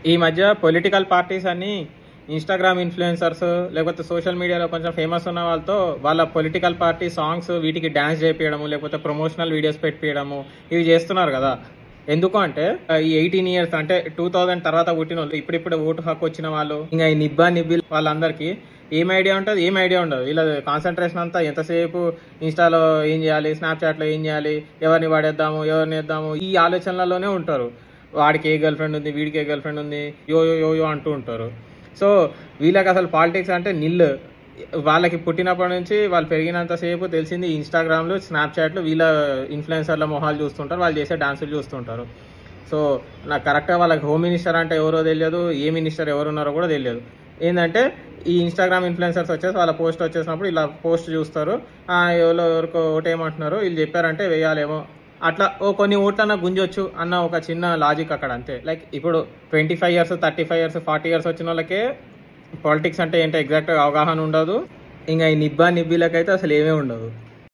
ఈ మధ్య political parties అన్ని ఇన్స్టాగ్రామ్ ఇన్ఫ్లుయెన్సర్స్ లేకపోతే సోషల్ మీడియాలో కొంచెం ఫేమస్ ఉన్న వాళ్ళతో వాళ్ళ పొలిటికల్ పార్టీ సాంగ్స్ వీటికి డాన్స్ చేపించడము లేకపోతే ప్రమోషనల్ వీడియోస్ పెట్టియడము ఇవి చేస్తున్నారు కదా. ఎందుకు అంటే ఈ 18 years అంటే 2000 తర్వాత పుట్టిన వాళ్ళు ఇప్పుడిప్పుడు ఓటు హక్కు వచ్చిన వాళ్ళు ఇంకా ఈ నిబ్బి వాళ్ళందరికీ ఏం ఐడియా ఉంటుంది, ఏం ఐడియా ఉండదు. వీళ్ళ కాన్సన్ట్రేషన్ అంతా ఎంతసేపు ఇన్స్టాలో ఏం చేయాలి, స్నాప్చాట్లో ఏం చేయాలి, ఎవరిని వాడేద్దాము, ఎవరిని వేద్దాము, ఈ ఆలోచనలలోనే ఉంటారు. వాడికి ఏ గర్ల్ ఫ్రెండ్ ఉంది, వీడికి ఏ గర్ల్ ఫ్రెండ్ ఉంది, యో యో యో యో అంటూ ఉంటారు. సో వీళ్ళకి అసలు పాలిటిక్స్ అంటే నిల్లు. వాళ్ళకి పుట్టినప్పటి నుంచి వాళ్ళు పెరిగినంతసేపు తెలిసింది ఇన్స్టాగ్రామ్లు, స్నాప్చాట్లు, వీళ్ళ ఇన్ఫ్లుయెన్సర్ల మొహాలు చూస్తుంటారు, వాళ్ళు చేసే డాన్సులు చూస్తుంటారు. సో నాకు కరెక్ట్గా వాళ్ళకి హోమ్ మినిస్టర్ అంటే ఎవరో తెలియదు, ఏ మినిస్టర్ ఎవరున్నారో కూడా తెలియదు. ఏంటంటే ఈ ఇన్స్టాగ్రామ్ ఇన్ఫ్లుయెన్సర్స్ వచ్చేసి వాళ్ళ పోస్ట్ వచ్చేసినప్పుడు ఇలా పోస్ట్ చూస్తారు, ఎవరికో ఓటేయమంటున్నారు, వీళ్ళు చెప్పారంటే వేయాలేమో, అట్లా కొన్ని ఓట్లన్నా గుంజొచ్చు అన్న ఒక చిన్న లాజిక్ అక్కడ, అంతే. లైక్ ఇప్పుడు 25 years 35 years 40 years వచ్చిన వాళ్ళకే పాలిటిక్స్ అంటే ఏంటో ఎగ్జాక్ట్గా అవగాహన ఉండదు. ఇంకా ఈ నిబ్బీలకైతే అసలు ఏమీ ఉండదు.